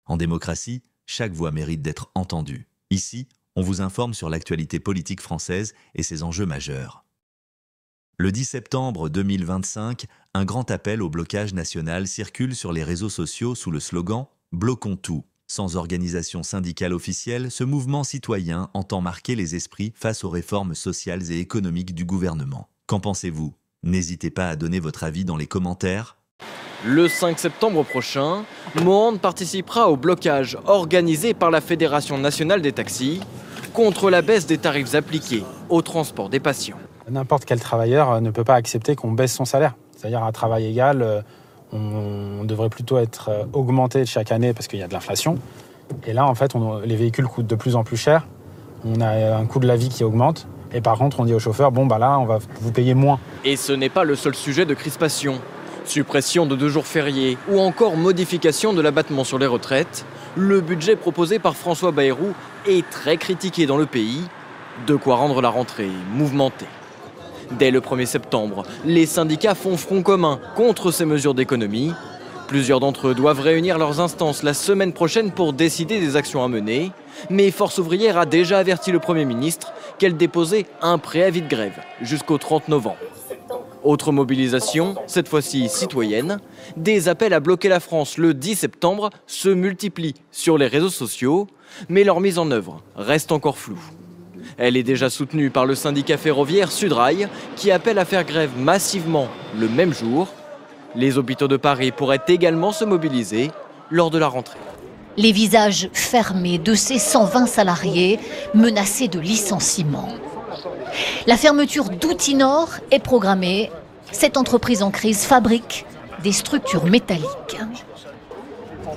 En démocratie, chaque voix mérite d'être entendue. Ici, on vous informe sur l'actualité politique française et ses enjeux majeurs. Le 10 septembre 2025, un grand appel au blocage national circule sur les réseaux sociaux sous le slogan « Bloquons tout ». Sans organisation syndicale officielle, ce mouvement citoyen entend marquer les esprits face aux réformes sociales et économiques du gouvernement. Qu'en pensez-vous? N'hésitez pas à donner votre avis dans les commentaires. Le 5 septembre prochain, Mohand participera au blocage organisé par la Fédération nationale des taxis contre la baisse des tarifs appliqués au transport des patients. N'importe quel travailleur ne peut pas accepter qu'on baisse son salaire. C'est-à-dire à travail égal, on devrait plutôt être augmenté chaque année parce qu'il y a de l'inflation. Et là, en fait, les véhicules coûtent de plus en plus cher. On a un coût de la vie qui augmente. Et par contre, on dit aux chauffeurs, bon, là, on va vous payer moins. Et ce n'est pas le seul sujet de crispation. Suppression de 2 jours fériés ou encore modification de l'abattement sur les retraites, le budget proposé par François Bayrou est très critiqué dans le pays. De quoi rendre la rentrée mouvementée. Dès le 1er septembre, les syndicats font front commun contre ces mesures d'économie. Plusieurs d'entre eux doivent réunir leurs instances la semaine prochaine pour décider des actions à mener. Mais Force ouvrière a déjà averti le Premier ministre qu'elle déposait un préavis de grève jusqu'au 30 novembre. Autre mobilisation, cette fois-ci citoyenne, des appels à bloquer la France le 10 septembre se multiplient sur les réseaux sociaux, mais leur mise en œuvre reste encore floue. Elle est déjà soutenue par le syndicat ferroviaire Sudrail, qui appelle à faire grève massivement le même jour. Les hôpitaux de Paris pourraient également se mobiliser lors de la rentrée. Les visages fermés de ces 120 salariés menacés de licenciement. La fermeture d'Outinor est programmée. Cette entreprise en crise fabrique des structures métalliques.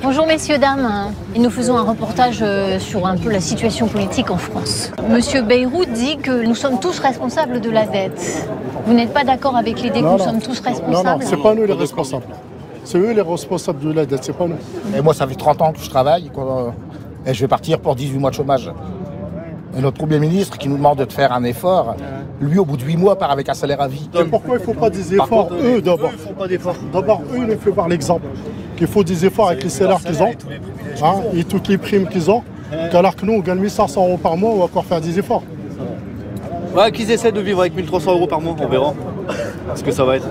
Bonjour messieurs, dames. Et nous faisons un reportage sur un peu la situation politique en France. Monsieur Bayrou dit que nous sommes tous responsables de la dette. Vous n'êtes pas d'accord avec l'idée que nous sommes tous responsables? Non, c'est pas nous les responsables. C'est eux les responsables de la dette, c'est pas nous. Et moi, ça fait 30 ans que je travaille et je vais partir pour 18 mois de chômage. Et notre Premier ministre qui nous demande de faire un effort, lui, au bout de 8 mois, part avec un salaire à vie. Et pourquoi il ne faut pas des efforts, eux, d'abord? D'abord, eux, ils nous font par l'exemple. Qu'il faut des efforts avec les salaires qu'ils ont, et toutes les primes qu'ils ont, qu'alors que nous, on gagne 1500 € par mois, on va encore faire des efforts. Ouais, qu'ils essaient de vivre avec 1300 € par mois, on verra. Ce que ça va être.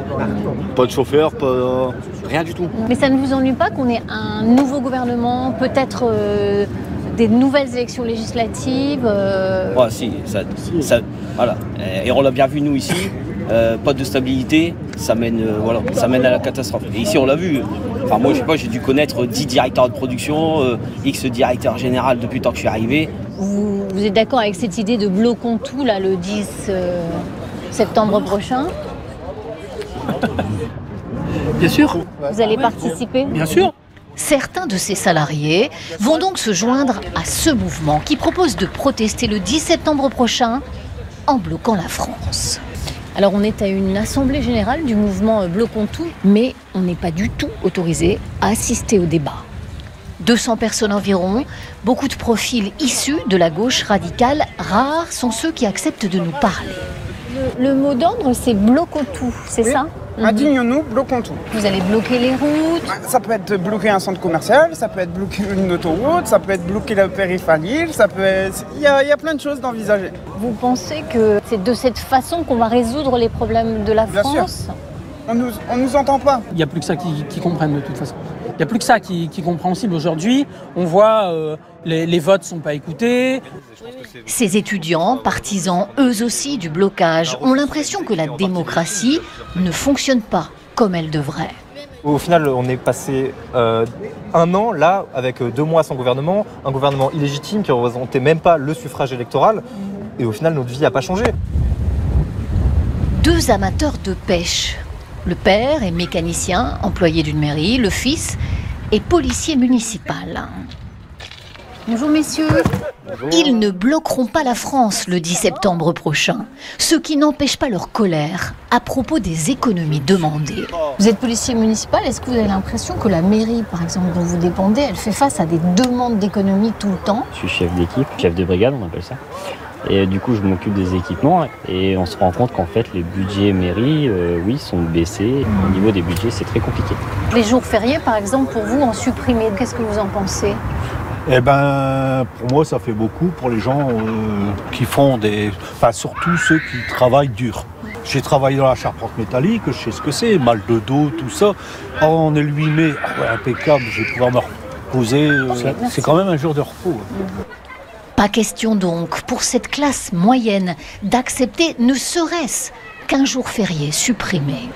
Pas de chauffeur, pas rien du tout. Mais ça ne vous ennuie pas qu'on ait un nouveau gouvernement, peut-être des nouvelles élections législatives Ouais, si, voilà. Et on l'a bien vu nous ici, pas de stabilité, ça mène à la catastrophe. Et ici on l'a vu. Enfin moi je sais pas, j'ai dû connaître 10 directeurs de production, X directeur général depuis le temps que je suis arrivé. Vous êtes d'accord avec cette idée de bloquons tout là le 10 septembre prochain? Bien sûr. Vous allez participer? Bien sûr. Certains de ces salariés vont donc se joindre à ce mouvement qui propose de protester le 10 septembre prochain en bloquant la France. Alors on est à une assemblée générale du mouvement Bloquons tout, mais on n'est pas du tout autorisé à assister au débat. 200 personnes environ, beaucoup de profils issus de la gauche radicale, rares sont ceux qui acceptent de nous parler. Le mot d'ordre, c'est bloquons tout, c'est ça? Indignons-nous, bloquons tout. Vous allez bloquer les routes? Ça peut être bloquer un centre commercial, ça peut être bloquer une autoroute, ça peut être bloquer la périphérie, ça peut être... Il y a plein de choses d'envisager. Vous pensez que c'est de cette façon qu'on va résoudre les problèmes de la France? Bien sûr. On nous entend pas. Il n'y a plus que ça qui comprennent de toute façon. Il n'y a plus que ça qui est compréhensible aujourd'hui. On voit les votes ne sont pas écoutés. Ces étudiants, partisans eux aussi du blocage, ont l'impression que la démocratie ne fonctionne pas comme elle devrait. Au final, on est passé 1 an là, avec 2 mois sans gouvernement, un gouvernement illégitime qui ne représentait même pas le suffrage électoral. Et au final, notre vie n'a pas changé. 2 amateurs de pêche. Le père est mécanicien, employé d'une mairie, le fils est policier municipal. Bonjour messieurs. Bonjour. Ils ne bloqueront pas la France le 10 septembre prochain, ce qui n'empêche pas leur colère à propos des économies demandées. Vous êtes policier municipal, est-ce que vous avez l'impression que la mairie, par exemple, dont vous dépendez, elle fait face à des demandes d'économies tout le temps? Je suis chef d'équipe, chef de brigade, on appelle ça. Et du coup, je m'occupe des équipements et on se rend compte qu'en fait, les budgets mairie, oui, sont baissés. Au niveau des budgets, c'est très compliqué. Les jours fériés, par exemple, pour vous, en supprimer, qu'est-ce que vous en pensez? Eh ben, pour moi, ça fait beaucoup pour les gens qui font des... Enfin, surtout ceux qui travaillent dur. J'ai travaillé dans la charpente métallique, je sais ce que c'est, mal de dos, tout ça. Oh, on est le 8 mai, ah ouais, impeccable, je vais pouvoir me reposer. C'est quand même un jour de repos. Pas question donc, pour cette classe moyenne, d'accepter ne serait-ce qu'un jour férié supprimé.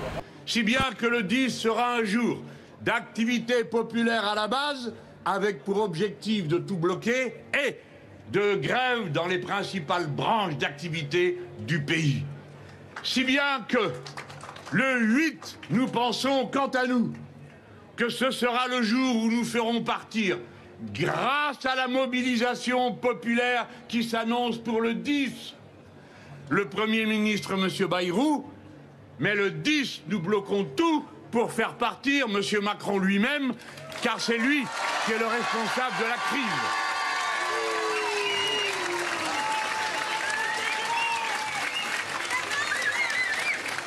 Si bien que le 10 sera un jour d'activité populaire à la base, avec pour objectif de tout bloquer, et de grève dans les principales branches d'activité du pays. Si bien que le 8, nous pensons quant à nous que ce sera le jour où nous ferons partir, grâce à la mobilisation populaire qui s'annonce pour le 10, le Premier ministre, M. Bayrou, mais le 10, nous bloquons tout pour faire partir M. Macron lui-même, car c'est lui qui est le responsable de la crise.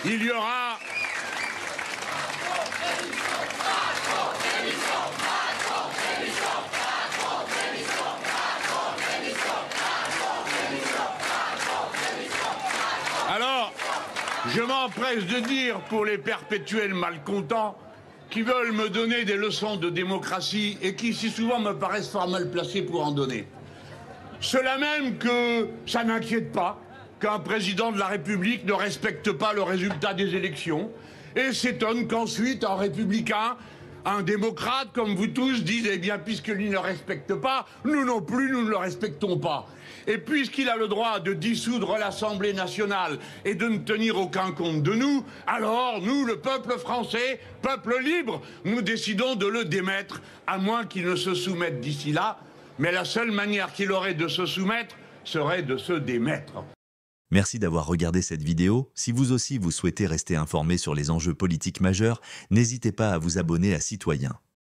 Il y aura... Alors, je m'empresse de dire pour les perpétuels malcontents qui veulent me donner des leçons de démocratie et qui si souvent me paraissent fort mal placés pour en donner. Cela même que ça n'inquiète pas qu'un président de la République ne respecte pas le résultat des élections et s'étonne qu'ensuite un républicain, un démocrate comme vous tous dise eh bien puisqu'il ne respecte pas, nous non plus nous ne le respectons pas. Et puisqu'il a le droit de dissoudre l'Assemblée nationale et de ne tenir aucun compte de nous, alors nous, le peuple français, peuple libre, nous décidons de le démettre, à moins qu'il ne se soumette d'ici là. Mais la seule manière qu'il aurait de se soumettre serait de se démettre. Merci d'avoir regardé cette vidéo. Si vous aussi vous souhaitez rester informé sur les enjeux politiques majeurs, n'hésitez pas à vous abonner à Citoyen.